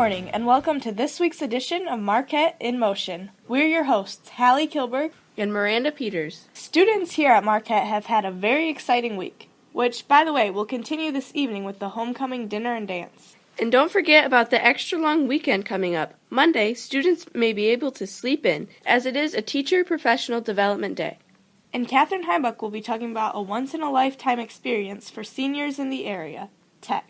morning, and welcome to this week's edition of Marquette in Motion. We're your hosts, Hallie Kilberg and Miranda Peters. Students here at Marquette have had a very exciting week, which, by the way, will continue this evening with the homecoming dinner and dance. And don't forget about the extra long weekend coming up. Monday, students may be able to sleep in, as it is a Teacher Professional Development Day. And Catherine Heimbach will be talking about a once-in-a-lifetime experience for seniors in the area, tech.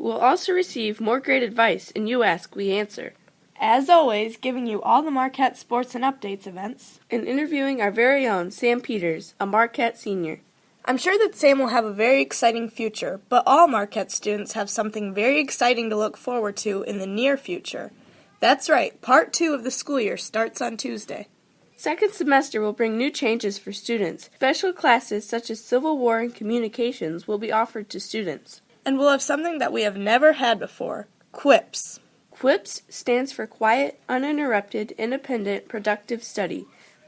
We'll also receive more great advice in You Ask, We Answer. As always, giving you all the Marquette sports and updates events. And interviewing our very own Sam Peters, a Marquette senior. I'm sure that Sam will have a very exciting future, but all Marquette students have something very exciting to look forward to in the near future. That's right, Part 2 of the school year starts on Tuesday. Second semester will bring new changes for students. Special classes such as Civil War and Communications will be offered to students. And we'll have something that we have never had before, QUIPS. QUIPS stands for Quiet, Uninterrupted, Independent, Productive Study,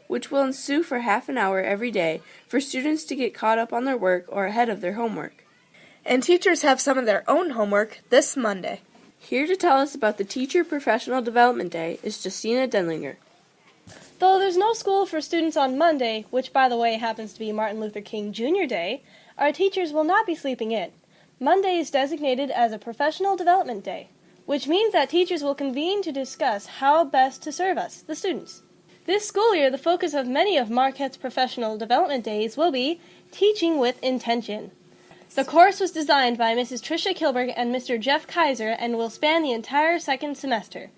which will ensue for half an hour every day for students to get caught up on their work or ahead of their homework. And teachers have some of their own homework this Monday. Here to tell us about the Teacher Professional Development Day is Justina Denlinger. Though there's no school for students on Monday, which by the way happens to be Martin Luther King Jr. Day, our teachers will not be sleeping in. Monday is designated as a Professional Development Day, which means that teachers will convene to discuss how best to serve us, the students. This school year, the focus of many of Marquette's Professional Development Days will be Teaching with Intention. The course was designed by Mrs. Tricia Kilberg and Mr. Jeff Kaiser and will span the entire second semester.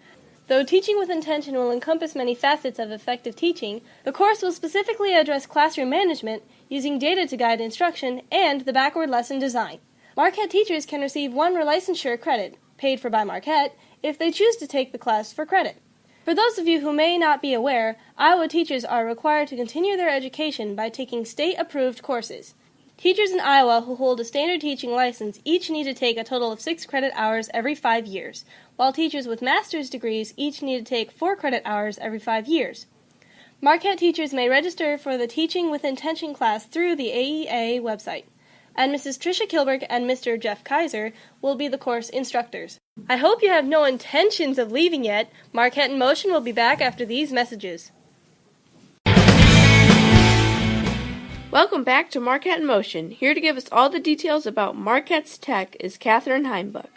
Though Teaching with Intention will encompass many facets of effective teaching, the course will specifically address classroom management, using data to guide instruction, and the backward lesson design. Marquette teachers can receive one relicensure credit, paid for by Marquette, if they choose to take the class for credit. For those of you who may not be aware, Iowa teachers are required to continue their education by taking state-approved courses. Teachers in Iowa who hold a standard teaching license each need to take a total of 6 credit hours every 5 years, while teachers with master's degrees each need to take 4 credit hours every 5 years. Marquette teachers may register for the Teaching with Intention class through the AEA website, and Mrs. Tricia Kilberg and Mr. Jeff Kaiser will be the course instructors. I hope you have no intentions of leaving yet. Marquette in Motion will be back after these messages. Welcome back to Marquette in Motion. Here to give us all the details about Marquette's Tech is Catherine Heimbach.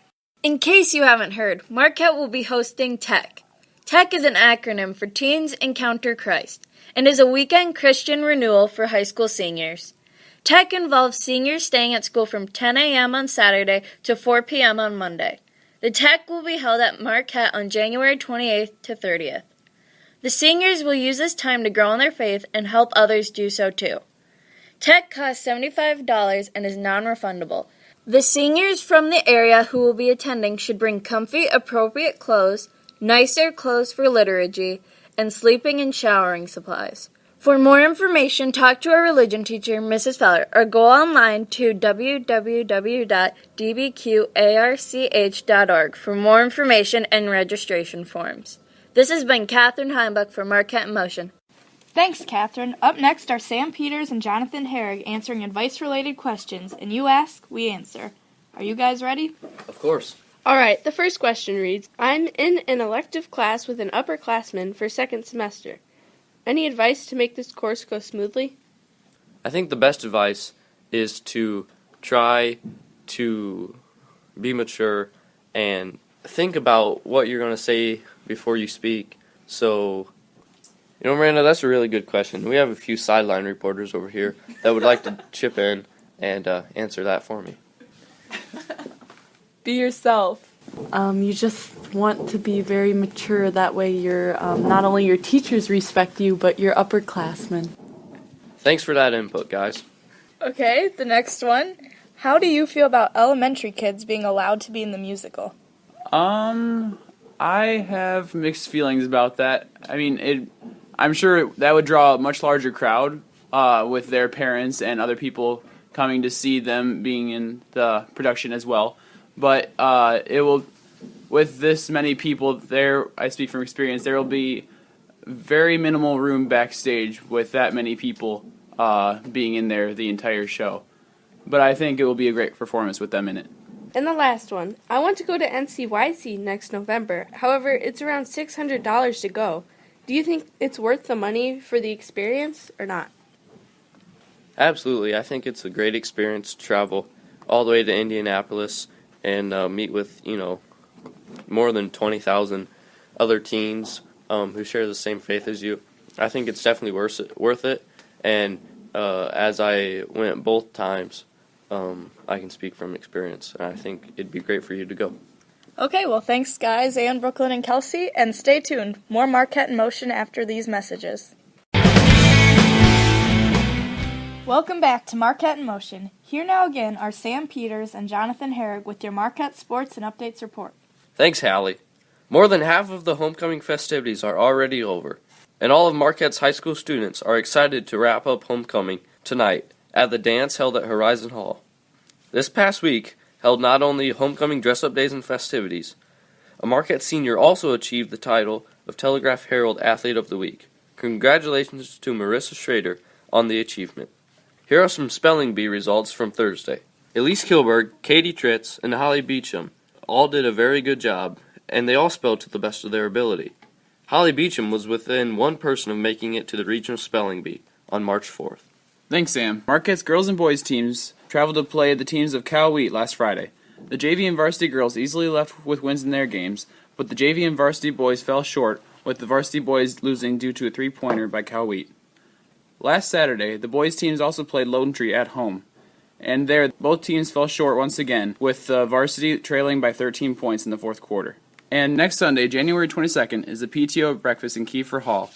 In case you haven't heard, Marquette will be hosting TECH. TECH is an acronym for Teens Encounter Christ and is a weekend Christian renewal for high school seniors. TECH involves seniors staying at school from 10 a.m. on Saturday to 4 p.m. on Monday. The TECH will be held at Marquette on January 28th to 30th. The seniors will use this time to grow in their faith and help others do so too. TECH costs $75 and is non-refundable. The seniors from the area who will be attending should bring comfy, appropriate clothes, nicer clothes for liturgy, and sleeping and showering supplies. For more information, talk to our religion teacher, Mrs. Feller, or go online to www.dbqarch.org for more information and registration forms. This has been Catherine Heimbach for Marquette in Motion. Thanks, Catherine. Up next are Sam Peters and Jonathan Herrig answering advice-related questions, and You Ask, We Answer. Are you guys ready? Of course. All right, the first question reads, I'm in an elective class with an upperclassman for second semester. Any advice to make this course go smoothly? I think the best advice is to try to be mature and think about what you're going to say before you speak. So, Miranda, that's a really good question. We have a few sideline reporters over here that would like to chip in and answer that for me. Be yourself. You just want to be very mature. That way your not only your teachers respect you, but your upperclassmen. Thanks for that input, guys. Okay, the next one. How do you feel about elementary kids being allowed to be in the musical? I have mixed feelings about that. I mean, I'm sure that would draw a much larger crowd with their parents and other people coming to see them being in the production as well. But it will, with this many people there, I speak from experience, there will be very minimal room backstage with that many people being in there the entire show. But I think it will be a great performance with them in it. And the last one. I want to go to NCYC next November. However, it's around $600 to go. Do you think it's worth the money for the experience or not? Absolutely. I think it's a great experience to travel all the way to Indianapolis and meet with, more than 20,000 other teens who share the same faith as you. I think it's definitely worth it. And as I went both times, I can speak from experience, and I think it'd be great for you to go. Okay, well, thanks, guys, and Brooklyn and Kelsey, and stay tuned. More Marquette in Motion after these messages. Welcome back to Marquette in Motion. Here now again are Sam Peters and Jonathan Herrig with your Marquette Sports and Updates report. Thanks, Hallie. More than half of the homecoming festivities are already over, and all of Marquette's high school students are excited to wrap up homecoming tonight at the dance held at Horizon Hall. This past week held not only homecoming dress-up days and festivities, a Marquette senior also achieved the title of Telegraph Herald Athlete of the Week. Congratulations to Marissa Schrader on the achievement. Here are some spelling bee results from Thursday. Elise Kilberg, Katie Tritz, and Holly Beecham all did a very good job, and they all spelled to the best of their ability. Holly Beecham was within one person of making it to the regional spelling bee on March 4th. Thanks, Sam. Marquette's girls and boys teams traveled to play the teams of Cal Wheat last Friday. The JV and varsity girls easily left with wins in their games, but the JV and varsity boys fell short, with the varsity boys losing due to a three-pointer by Cal Wheat. Last Saturday, the boys' teams also played Lone Tree at home, and there both teams fell short once again, with the varsity trailing by 13 points in the fourth quarter. And next Sunday, January 22nd, is the PTO breakfast in Kiefer Hall.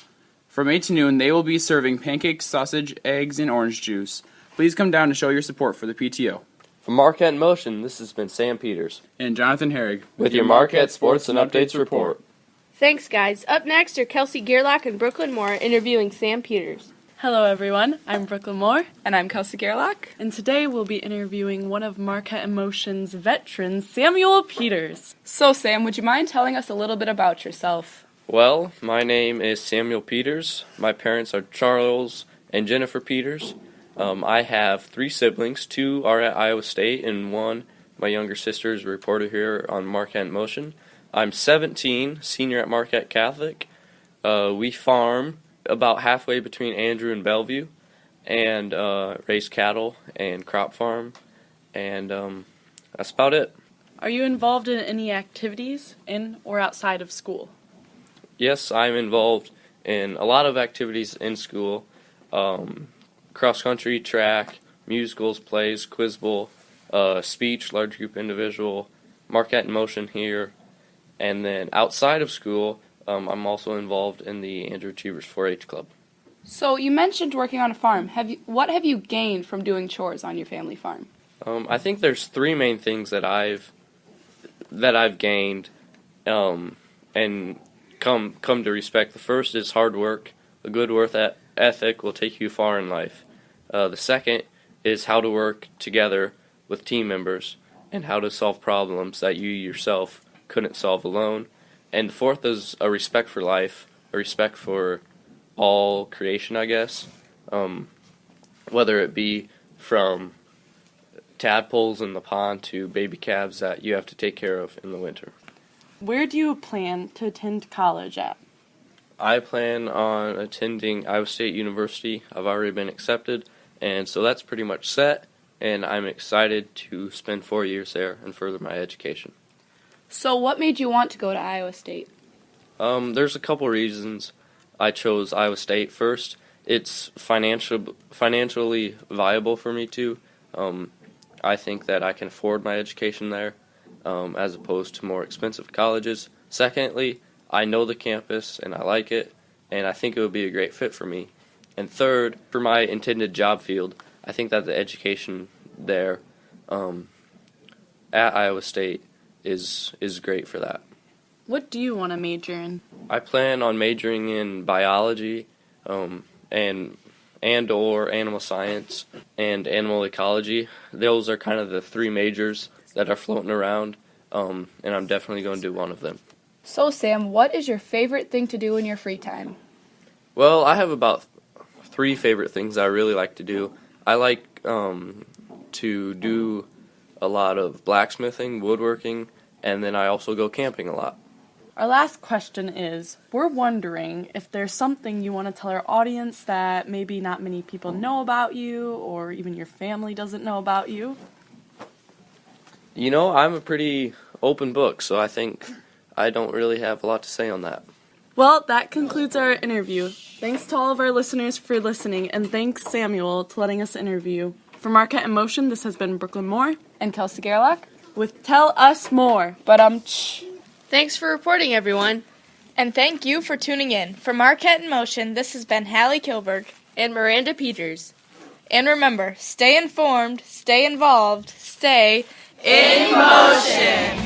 From 8 to noon, they will be serving pancakes, sausage, eggs, and orange juice. Please come down to show your support for the PTO. From Marquette in Motion, this has been Sam Peters. And Jonathan Herrig with your Marquette Sports and Updates report. Thanks, guys. Up next are Kelsey Gerlach and Brooklyn Moore interviewing Sam Peters. Hello, everyone. I'm Brooklyn Moore. And I'm Kelsey Gerlach. And today we'll be interviewing one of Marquette in Motion's veterans, Samuel Peters. So, Sam, would you mind telling us a little bit about yourself? Well, my name is Samuel Peters. My parents are Charles and Jennifer Peters. I have 3 siblings. 2 are at Iowa State, and 1, my younger sister, is a reporter here on Marquette in Motion. I'm 17, senior at Marquette Catholic. We farm about halfway between Andrew and Bellevue, and raise cattle and crop farm, and that's about it. Are you involved in any activities in or outside of school? Yes, I'm involved in a lot of activities in school, cross-country, track, musicals, plays, quiz bowl, speech, large group individual, Marquette in Motion here, and then outside of school, I'm also involved in the Andrew Cheevers 4-H Club. So you mentioned working on a farm. What have you gained from doing chores on your family farm? I think there's 3 main things that I've gained and come to respect. The first is hard work. A good work ethic will take you far in life. The second is how to work together with team members and how to solve problems that you yourself couldn't solve alone. And the fourth is a respect for life, a respect for all creation, I guess, whether it be from tadpoles in the pond to baby calves that you have to take care of in the winter. Where do you plan to attend college at? I plan on attending Iowa State University. I've already been accepted, and so that's pretty much set, and I'm excited to spend 4 years there and further my education. So what made you want to go to Iowa State? There's a couple reasons I chose Iowa State. First, it's financially viable for me too. I think that I can afford my education there as opposed to more expensive colleges. Secondly, I know the campus and I like it, and I think it would be a great fit for me. And third, for my intended job field, I think that the education there at Iowa State is great for that. What do you want to major in? I plan on majoring in biology and or animal science and animal ecology. Those are kind of the 3 majors that are floating around, and I'm definitely going to do one of them. So, Sam, what is your favorite thing to do in your free time? Well, I have about 3 favorite things I really like to do. I like to do a lot of blacksmithing, woodworking, and then I also go camping a lot. Our last question is, we're wondering if there's something you want to tell our audience that maybe not many people know about you, or even your family doesn't know about you. You know, I'm a pretty open book, so I think I don't really have a lot to say on that. Well, that concludes our interview. Thanks to all of our listeners for listening, and thanks, Samuel, to letting us interview. For Marquette in Motion, this has been Brooklyn Moore And Kelsey Gerlach. with Tell Us More. Thanks for reporting, everyone. And thank you for tuning in. For Marquette in Motion, this has been Hallie Kilberg. And Miranda Peters. And remember, stay informed, stay involved, stay in motion.